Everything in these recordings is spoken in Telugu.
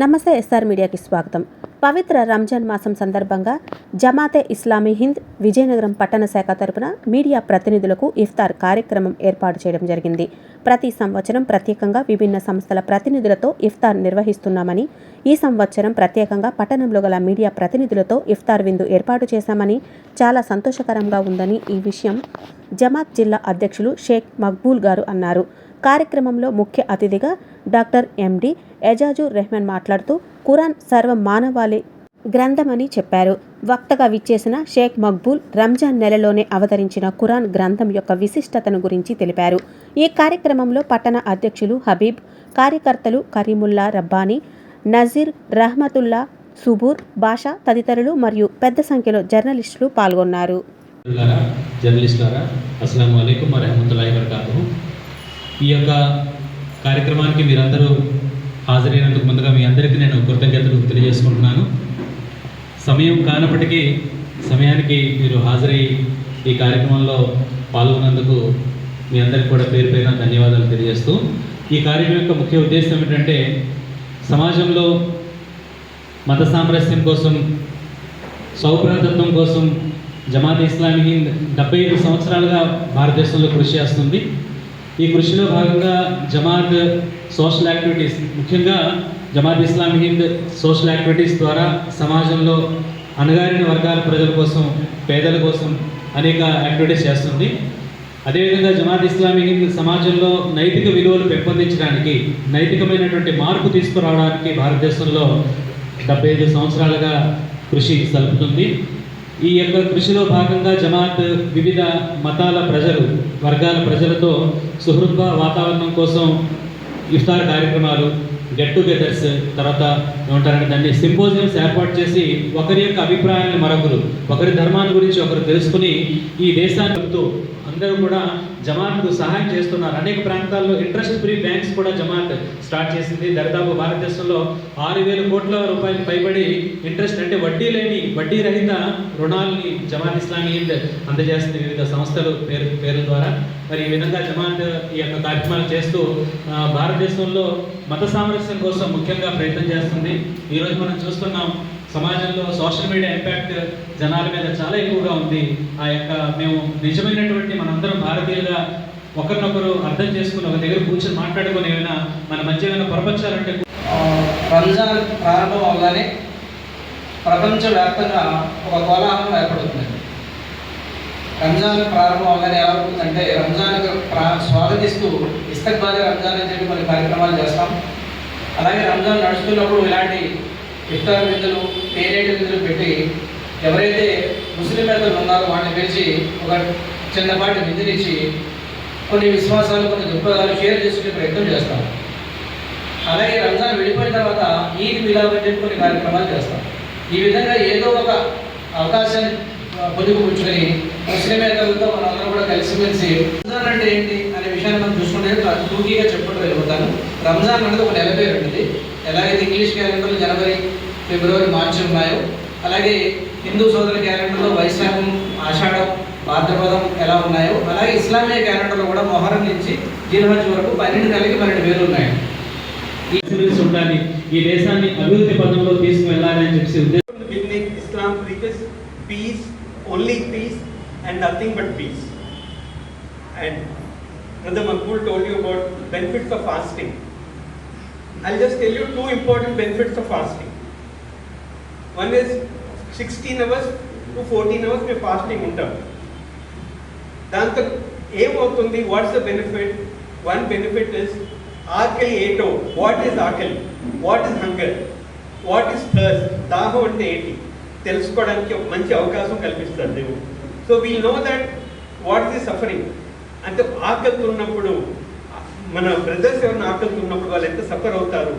నమస్తే ఎస్ఆర్ మీడియాకి స్వాగతం. పవిత్ర రంజాన్ మాసం సందర్భంగా జమాతే ఇస్లామీ హింద్ విజయనగరం పట్టణ శాఖ తరపున మీడియా ప్రతినిధులకు ఇఫ్తార్ కార్యక్రమం ఏర్పాటు చేయడం జరిగింది. ప్రతి సంవత్సరం ప్రత్యేకంగా విభిన్న సంస్థల ప్రతినిధులతో ఇఫ్తార్ నిర్వహిస్తున్నామని, ఈ సంవత్సరం ప్రత్యేకంగా పట్టణంలో గల మీడియా ప్రతినిధులతో ఇఫ్తార్ విందు ఏర్పాటు చేశామని, చాలా సంతోషకరంగా ఉందని ఈ విషయం జమాత్ జిల్లా అధ్యక్షులు షేక్ మక్బూల్ గారు అన్నారు. కార్యక్రమంలో ముఖ్య అతిథిగా డాక్టర్ ఎండి ఎజాజుర్ రెహమాన్ మాట్లాడుతూ ఖురాన్ సర్వ మానవాళి గ్రంథమని చెప్పారు. వక్తగా విచ్చేసిన షేక్ మక్బూల్ రంజాన్ నెలలోనే అవతరించిన ఖురాన్ గ్రంథం యొక్క విశిష్టతను గురించి తెలిపారు. ఈ కార్యక్రమంలో పట్టణ అధ్యక్షులు హబీబ్, కార్యకర్తలు కరీముల్లా రబ్బానీ, నజీర్, రహమతుల్లా, సుబూర్, బాషా తదితరులు మరియు పెద్ద సంఖ్యలో జర్నలిస్టులు పాల్గొన్నారు. ఈ యొక్క కార్యక్రమానికి మీరందరూ హాజరైనందుకు ముందుగా మీ అందరికీ నేను కృతజ్ఞతలు తెలియజేసుకుంటున్నాను. సమయం కానప్పటికీ సమయానికి మీరు హాజరై ఈ కార్యక్రమంలో పాల్గొన్నందుకు మీ అందరికీ కూడా పేరు పేరున ధన్యవాదాలు తెలియజేస్తూ, ఈ కార్యక్రమం యొక్క ముఖ్య ఉద్దేశం ఏమిటంటే సమాజంలో మత సామరస్యం కోసం, సౌభ్రాతత్వం కోసం జమాత్ ఇస్లామీ హింద్ 75 సంవత్సరాలుగా భారతదేశంలో కృషి చేస్తుంది. ఈ కృషిలో భాగంగా జమాత్ సోషల్ యాక్టివిటీస్, ముఖ్యంగా జమాత్ ఇస్లామీ హింద్ సోషల్ యాక్టివిటీస్ ద్వారా సమాజంలో అణగారిన వర్గాల ప్రజల కోసం, పేదల కోసం అనేక యాక్టివిటీస్ చేస్తుంది. అదేవిధంగా జమాత్ ఇస్లామీ హింద్ సమాజంలో నైతిక విలువలు పెంపొందించడానికి, నైతికమైనటువంటి మార్పు తీసుకురావడానికి భారతదేశంలో 75 సంవత్సరాలుగా కృషి సలుపుతుంది. ఈ యొక్క కృషిలో భాగంగా జమాత్ వివిధ మతాల ప్రజలు, వర్గాల ప్రజలతో సుహృద్భ వాతావరణం కోసం ఇఫ్తార్ కార్యక్రమాలు, గెట్ టుగెదర్స్, తర్వాత ఏమంటారంటే దాన్ని సింపోజియమ్స్ ఏర్పాటు చేసి ఒకరి యొక్క అభిప్రాయాలను మరొకరు, ఒకరి ధర్మాన్ని గురించి ఒకరు తెలుసుకుని ఈ దేశానికి అందరూ కూడా జమాత్కు సహాయం చేస్తున్నారు. అనేక ప్రాంతాల్లో ఇంట్రెస్ట్ ఫ్రీ బ్యాంక్స్ కూడా జమాత్ స్టార్ట్ చేసింది. దరిదాపు భారతదేశంలో 6,000 కోట్ల రూపాయలు పైబడి ఇంట్రెస్ట్ అంటే వడ్డీ లేని, వడ్డీ రహిత రుణాలని జమాత్ ఇస్లామీ హింద్ అందజేస్తుంది వివిధ సంస్థలు పేర్ల ద్వారా. మరి ఈ విధంగా జమాత్ ఈ యొక్క కార్యక్రమాలు చేస్తూ భారతదేశంలో మత సామరస్యం కోసం ముఖ్యంగా ప్రయత్నం చేస్తుంది. ఈరోజు మనం చూస్తున్నాం సమాజంలో సోషల్ మీడియా ఇంపాక్ట్ జనాల మీద చాలా ఎక్కువగా ఉంది. ఆ యొక్క మేము నిజమైనటువంటి మనందరం భారతీయులుగా ఒకరినొకరు అర్థం చేసుకుని ఒక దగ్గర కూర్చొని మాట్లాడుకుని ఏమైనా మన మధ్య ఏమైనా పొరపచ్చాలంటే, రంజాన్ ప్రారంభం అవగానే ప్రపంచవ్యాప్తంగా ఒక కోలాహలం ఏర్పడుతుంది. రంజాన్ ప్రారంభం అవగానే ఎలా ఉంటుందంటే, రంజాన్కు స్వాగతిస్తూ ఇస్తక్బాలి రంజాన్ అని చెప్పి కొన్ని కార్యక్రమాలు చేస్తాం. అలాగే రంజాన్ నడుస్తున్నప్పుడు ఇలాంటి ఇఫ్తార్ విందులు, తేనేటి విందులు పెట్టి ఎవరైతే ముస్లిమేతలు ఉన్నారో వాటిని పిలిచి ఒక చిన్నపాటి విందునిచ్చి కొన్ని విశ్వాసాలు, కొన్ని దృక్పథాలు షేర్ చేసుకునే ప్రయత్నం చేస్తాం. అలాగే రంజాన్ వెళ్ళిపోయిన తర్వాత ఈద్ మిలాద్ అని చెప్పి కొన్ని కార్యక్రమాలు చేస్తాం. ఈ విధంగా ఏదో ఒక అవకాశాన్ని పొందుకుపుచ్చుకొని ముస్లిమేతలతో మనందరం కూడా కలిసిమెలిసి రంజాన్ అంటే ఏంటి అనే విషయాన్ని మనం చూసుకుంటే టూకీగా చెప్పుకుంటూ వెళ్ళిపోతాను. రంజాన్ అనేది ఒక నెల పేరు ఉంటుంది. ఎలాగైతే ఇంగ్లీష్ క్యాలెండర్లో జనవరి, ఫిబ్రవరి, మార్చి ఉన్నాయో, అలాగే హిందూ సోదరుల క్యాలెండర్లో వైశాఖం, ఆషాఢం, భాద్రపదం ఎలా ఉన్నాయో, అలాగే ఇస్లామీయ క్యాలెండర్లో కూడా మొహరం నుంచి జిల్హజ్ వరకు 12 నెలలకి 12 పేర్లు ఉన్నాయి. ఉండాలి, ఈ దేశాన్ని అభివృద్ధి పథంలో తీసుకువెళ్ళాలని చెప్పి Islam preaches peace, only peace and nothing but peace. And Brother Makbul told you about benefits of fasting. I'll just tell you 2 important benefits of fasting. One is 16 hours to 14 hours we fasting ఉంటాం. దాంతో ఏమవుతుంది, what's the benefit? One benefit is ఆకలి ఏంటో, వాట్ ఈస్ ఆకలి, what is hunger, what is thirst, దాహం అంటే ఏంటి తెలుసుకోవడానికి ఒక మంచి అవకాశం కల్పిస్తారు దేవుడు. So we'll know that what is the suffering. అంటే ఆకలితో ఉన్నప్పుడు మన బ్రదర్స్ ఎవరైనా ఆకలితో ఉన్నప్పుడు వాళ్ళు ఎంత సఫర్ అవుతారు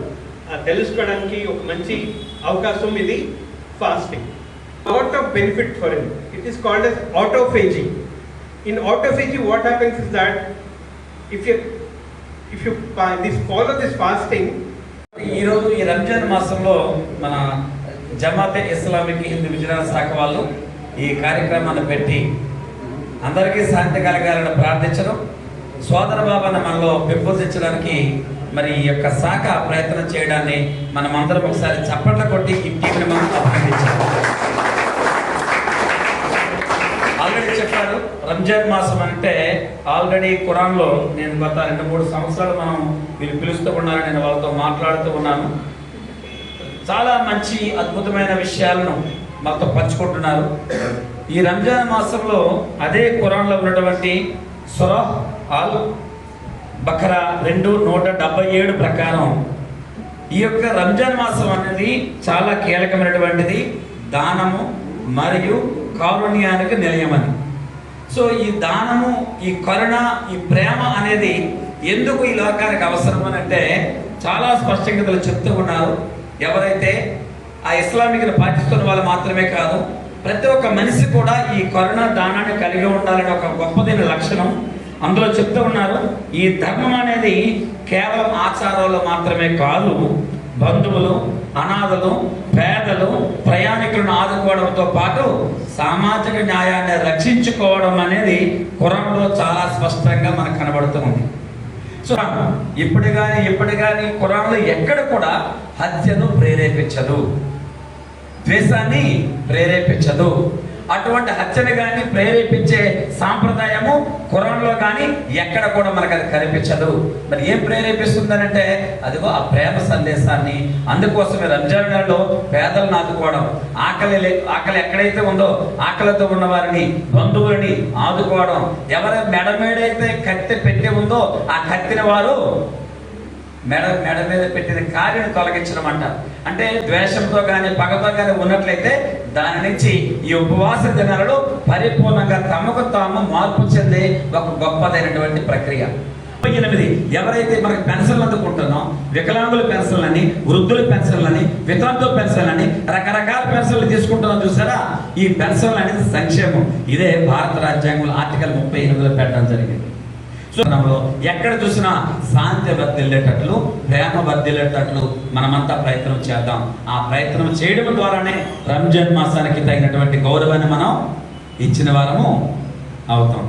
తెలుసుకోవడానికి ఒక మంచి అవకాశం ఇది fasting. Lot of benefit for him. It is called as autophagy. In autophagy what happens is that if you follow this fasting, ఈరోజు ఈ రంజాన్ మాసంలో మన జమాతే ఇస్లామిక్ హింద్ విజయనగరం శాఖ వాళ్ళు ఈ కార్యక్రమాన్ని పెట్టి అందరికీ శాంతి కలగాలని ప్రార్థించడం, సోదర భావాన్ని మనలో పెంపొందించడానికి మరి ఈ యొక్క శాఖ ప్రయత్నం చేయడాన్ని మనం అందరం ఒకసారి చప్పట్ల కొట్టి ఈ టీంని మనం అభినందించాలి. ఆల్రెడీ చెప్పారు, రంజాన్ మాసం అంటే ఆల్రెడీ ఖురాన్లో నేను గత 2-3 సంవత్సరాలు మనం వీళ్ళు పిలుస్తూ ఉన్నారు, నేను వాళ్ళతో మాట్లాడుతూ ఉన్నాను. చాలా మంచి అద్భుతమైన విషయాలను మాతో పంచుకుంటున్నారు. ఈ రంజాన్ మాసంలో అదే ఖురాన్లో ఉన్నటువంటి సూరా అల్ బకరా 2:177 ప్రకారం ఈ యొక్క రంజాన్ మాసం అనేది చాలా కీలకమైనటువంటిది, దానము మరియు కారుణ్యానికి నిలయమని. సో ఈ దానము, ఈ కరుణ, ఈ ప్రేమ అనేది ఎందుకు ఈ లోకానికి అవసరం అని అంటే చాలా స్పష్టంగా చెప్తూ ఉన్నారు. ఎవరైతే ఆ ఇస్లామిక్ని పాటిస్తున్న వాళ్ళు మాత్రమే కాదు, ప్రతి ఒక్క మనిషి కూడా ఈ కరుణ దానాన్ని కలిగి ఉండాలని ఒక గొప్పదైన లక్షణం అందులో చెప్తూ ఉన్నారు. ఈ ధర్మం అనేది కేవలం ఆచారాలు మాత్రమే కాదు, బంధువులు, అనాథలు, పేదలు, ప్రయాణికులను ఆదుకోవడంతో పాటు సామాజిక న్యాయాన్ని రక్షించుకోవడం అనేది ఖురాన్లో చాలా స్పష్టంగా మనకు కనబడుతుంది. సో ఇప్పుడు కానీ ఖురాన్లో ఎక్కడ కూడా హత్యను ప్రేరేపించదు, ద్వేషాన్ని ప్రేరేపించదు. అటువంటి హత్యను కానీ ప్రేరేపించే సాంప్రదాయము ఖురాన్లో కానీ ఎక్కడ కూడా మనకు అది కనిపించదు. మరి ఏం ప్రేరేపిస్తుందనంటే అదిగో ఆ ప్రేమ సందేశాన్ని. అందుకోసమే రంజాన్ నెలలో పేదలను ఆదుకోవడం, ఆకలి ఎక్కడైతే ఉందో ఆకలితో ఉన్న వారిని, బంధువులని ఆదుకోవడం, ఎవరి మెడమేడైతే కత్తి పెట్టి ఉందో ఆ కత్తిని వారు మెడ మీద పెట్టిన కార్యను తొలగించడం అంట. అంటే ద్వేషంతో కానీ పగతో కానీ ఉన్నట్లయితే దాని నుంచి ఈ ఉపవాస దినాలలో పరిపూర్ణంగా తమకు తాము మార్పు చెందే ఒక గొప్పదైనటువంటి ప్రక్రియ. 8 ఎవరైతే మనకు పెన్షన్లు అందుకుంటున్నాం, వికలాంగుల పెన్షన్లని, వృద్ధుల పెన్షన్లని, వితంతు పెన్షన్లని, రకరకాల పెన్షన్లు తీసుకుంటున్నాం చూసారా. ఈ పెన్షన్లు అనేది సంక్షేమం. ఇదే భారత రాజ్యాంగంలో ఆర్టికల్ 38లో పెట్టడం జరిగింది. సో ఎక్కడ చూసినా శాంతి వర్ధిల్లేటట్లు, ప్రేమ వర్ధిల్లేటట్లు మనమంతా ప్రయత్నం చేద్దాం. ఆ ప్రయత్నం చేయడం ద్వారానే రంజాన్ మాసానికి తగినటువంటి గౌరవాన్ని మనం ఇచ్చిన వారము అవుతాం.